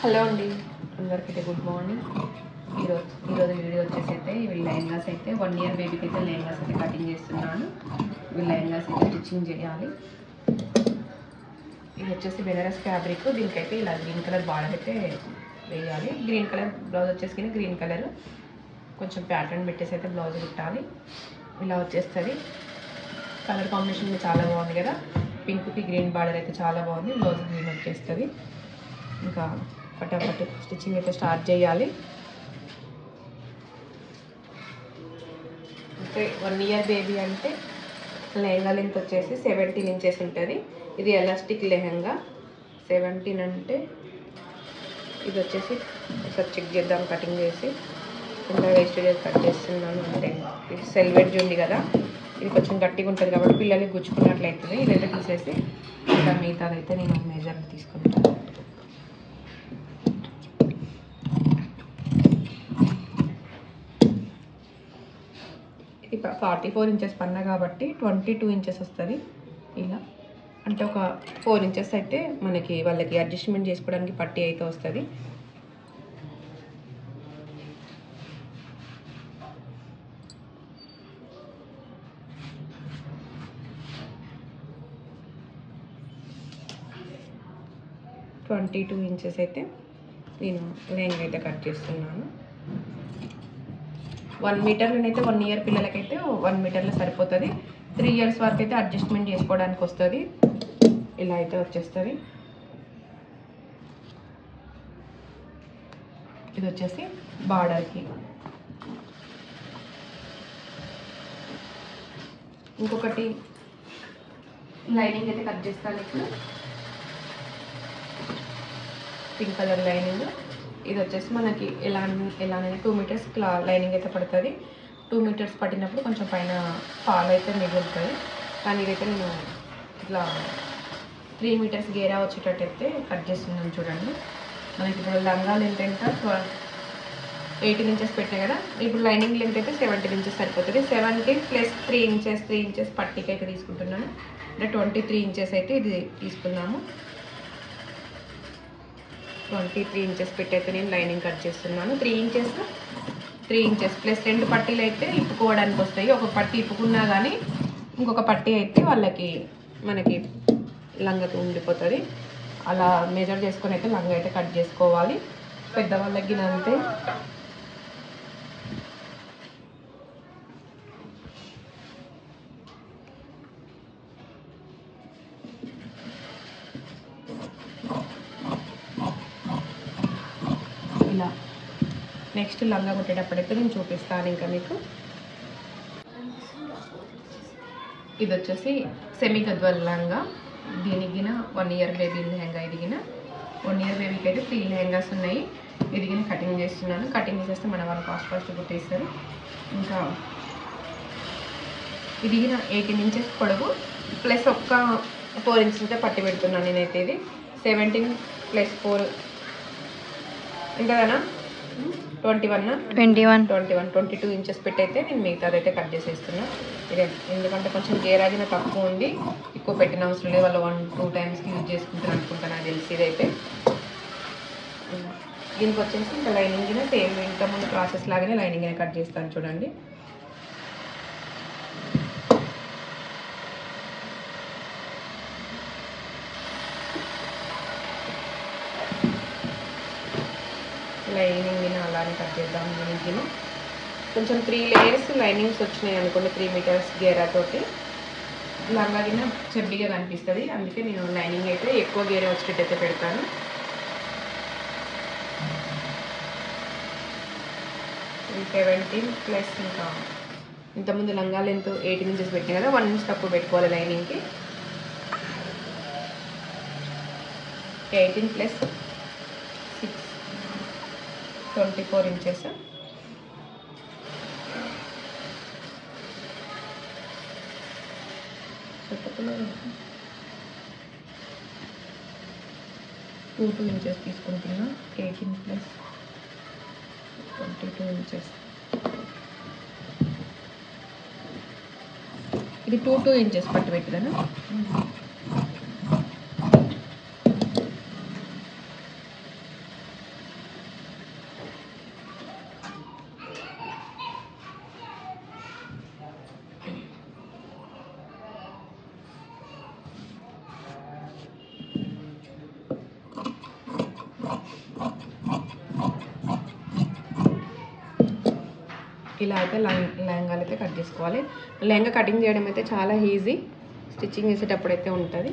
Hello అండి, అందరికైతే good morning. ఈరోజు video వచ్చేసి అయితే వీళ్ళ లెహంగాస్ అయితే 1 ఇయర్ బేబీకి అయితే లెహంగాస్ అయితే కటింగ్ చేస్తున్నాను. వీళ్ళ లెహంగాస్ అయితే స్టిచ్చింగ్ చేయాలి. ఇది వచ్చేసి బెనారస్ ఫ్యాబ్రిక్. దీనికైతే ఇలా గ్రీన్ కలర్ బార్డర్ అయితే వేయాలి. గ్రీన్ కలర్ బ్లౌజ్ వచ్చేసి గ్రీన్ కలర్ కొంచెం ప్యాటర్న్ పెట్టేసి అయితే బ్లౌజ్ కుట్టాలి. ఇలా వచ్చేస్తుంది. కలర్ కాంబినేషన్ చాలా బాగుంది కదా. పింక్కి గ్రీన్ బార్డర్ అయితే చాలా బాగుంది. బ్లౌజ్ గ్రీన్ వచ్చేస్తుంది. ఇంకా ఫటాఫట్ స్టిచ్చింగ్ అయితే స్టార్ట్ చేయాలి. అంటే 1 ఇయర్ బేబీ అంటే లెహంగా లెంత్ వచ్చేసి 17 ఇంచెస్ ఉంటుంది. ఇది ఎలాస్టిక్ లెహంగా. 17 అంటే ఇది వచ్చేసి ఒకసారి చెక్ చేద్దాం. కటింగ్ చేసి ఇంకా వేస్టేజ్ కట్ చేస్తున్నాను. అంటే ఇది సెల్వెడ్జ్ ఉంది కదా, ఇది కొంచెం గట్టిగా ఉంటుంది కాబట్టి పిల్లలకి గుచ్చుకున్నట్లయితుంది. ఇదైతే తీసేసి ఇంకా మిగతాదైతే నేను మెజర్ తీసుకుంటాను. ఇది 44 ఇంచెస్ పన్నా కాబట్టి 22 ఇంచెస్ వస్తుంది. ఇలా అంటే ఒక 4 ఇంచెస్ అయితే మనకి వాళ్ళకి అడ్జస్ట్మెంట్ చేసుకోవడానికి పట్టి అయితే వస్తుంది. ట్వంటీ 2 ఇంచెస్ అయితే నేను లెహంగా అయితే కట్ చేస్తున్నాను. 1 మీటర్లోనైతే 1 ఇయర్ పిల్లలకైతే 1 మీటర్లో సరిపోతుంది. 3 ఇయర్స్ వరకు అయితే అడ్జస్ట్మెంట్ చేసుకోవడానికి వస్తుంది. ఇలా అయితే వచ్చేస్తుంది. ఇది వచ్చేసి బార్డర్కి. ఇంకొకటి లైనింగ్ అయితే కట్ చేస్తాను. ఇప్పుడు పింక్ కలర్ లైనింగ్. ఇది వచ్చేసి మనకి ఎలానైనా 2 మీటర్స్ లైనింగ్ అయితే పడుతుంది. 2 మీటర్స్ పట్టినప్పుడు కొంచెం పైన ఫాల్ అయితే మిగులుతుంది. కానీ ఇదైతే నేను ఇట్లా 3 మీటర్స్ గేరా వచ్చేటట్టు అయితే కట్ చేస్తున్నాను. చూడండి, మనకి ఇప్పుడు లంగా లెంత్ ఎంత 18 ఇంచెస్ పెట్టాయి కదా. ఇప్పుడు లైనింగ్ లెంత్ అయితే 17 ఇంచెస్ సరిపోతుంది. 17 ప్లస్ 3 ఇంచెస్ పట్టికి అయితే తీసుకుంటున్నాను. అంటే 23 ఇంచెస్ అయితే ఇది తీసుకున్నాము. 23 ఇంచెస్ పెట్టి అయితే నేను లైనింగ్ కట్ చేస్తున్నాను. 3 ఇంచెస్ ప్లస్ 2 పట్టీలు అయితే ఇప్పుకోవడానికి వస్తాయి. ఒక పట్టీ ఇప్పుకున్నా కానీ ఇంకొక పట్టీ అయితే మనకి లంగకి ఉండిపోతుంది. అలా మెజర్ చేసుకొని అయితే లంగ అయితే కట్ చేసుకోవాలి. పెద్దవాళ్ళకి అంతే. ఇలా నెక్స్ట్ లంగా కుట్టేటప్పుడైతే నేను చూపిస్తాను ఇంకా మీకు. ఇది వచ్చేసి సెమీ గద్వాల్ లంగా. దీనికి 1 ఇయర్ బేబీ లెహంగా. ఎదిగిన 1 ఇయర్ బేబీకి అయితే 3 లెహంగాస్ ఉన్నాయి. ఎదిగిన కటింగ్ చేస్తున్నాను. కటింగ్ చేసేస్తే మన వాళ్ళు ఫాస్ట్ కుట్టేస్తారు. ఇంకా ఎదిగిన 18 ఇంచెస్ పొడవు ప్లస్ ఒక్క 4 ఇంచెస్ అయితే పట్టి పెడుతున్నాను నేనైతే. ఇది 17 ప్లస్ 4 ఎంతగానా 22 ఇంచెస్ పెట్టి అయితే నేను మిగతాదైతే కట్ చేసేస్తున్నా. ఇదే ఎందుకంటే కొంచెం గేరాగిన తక్కువ ఉంది. ఎక్కువ పెట్టిన అవసరం లేదు. వాళ్ళు 1-2 టైమ్స్కి యూజ్ చేసుకుంటారు అనుకుంటాను నాకు తెలిసి. ఇదైతే దీనికి వచ్చేసి ఇంకా లైనింగ్ సేమ్ ఇంకా ముందు ప్రాసెస్ లాగానే లైనింగ్ కట్ చేస్తాను. చూడండి, లైనింగ్ అలానే కట్ చేద్దాం. దీనికి కొంచెం 3 లేయర్స్ లైనింగ్స్ వచ్చినాయి అనుకోండి. 3 మీటర్స్ గేరా తోటి లంగా చెబ్బిగా కనిపిస్తుంది. అందుకే నేను లైనింగ్ అయితే ఎక్కువ గేరా వచ్చేటట్టు అయితే పెడతాను. ఇది 17 ప్లస్ ఇంకా ఇంతకుముందు లంగా లెంత్ 18 ఇంచెస్ పెట్టినా కదా, 1 ఇంచ్ తక్కువ పెట్టుకోవాలి లైనింగ్కి. 18 ప్లస్ 6 24 ఇంచెస్. టూ ఇంచెస్ తీసుకుంటున్నా. 18 ప్లస్ 22 ఇంచెస్. ఇది 2 ఇంచెస్ పట్టు పెట్టిదాను. ఇలా అయితే లెహంగాలు అయితే కట్ చేసుకోవాలి. లెహంగా కటింగ్ చేయడం అయితే చాలా ఈజీ, స్టిచ్చింగ్ చేసేటప్పుడు అయితే ఉంటుంది.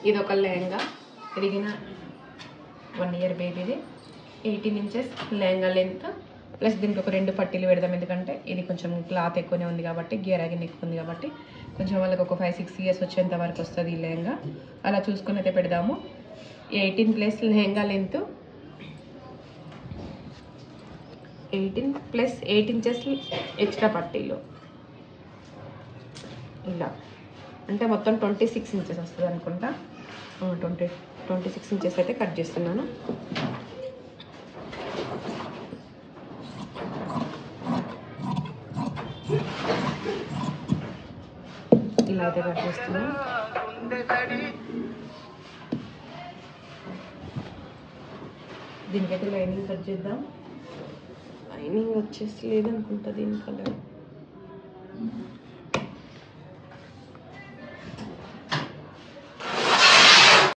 ఇది ఒక లెహంగా, తిరిగిన 1 ఇయర్ బేబీది, 18 ఇంచెస్ లెహంగా లెంత్. ప్లస్ దీనికి ఒక 2 పట్టీలు పెడదాం, ఎందుకంటే ఇది కొంచెం క్లాత్ ఎక్కువనే ఉంది కాబట్టి, గిరాగిన్ ఎక్కువ ఉంది కాబట్టి కొంచెం వాళ్ళకి ఒక 5-6 ఇయర్స్ వచ్చేంత వరకు వస్తుంది ఈ లెహంగా. అలా చూసుకొని అయితే పెడదాము. 18 plus lehenga length, 18 plus 8 inches extra పట్టీలు, ఇలా అంటే మొత్తం 26 ఇంచెస్ వస్తుంది అనుకుంటా. 26 ఇంచెస్ అయితే కట్ చేస్తున్నాను. ఇలా అయితే కట్ చేస్తున్నాను. దీనికైతే లైనింగ్ కట్ చేద్దాం. లైనింగ్ వచ్చేసి లేదనుకుంటా దీని కలర్.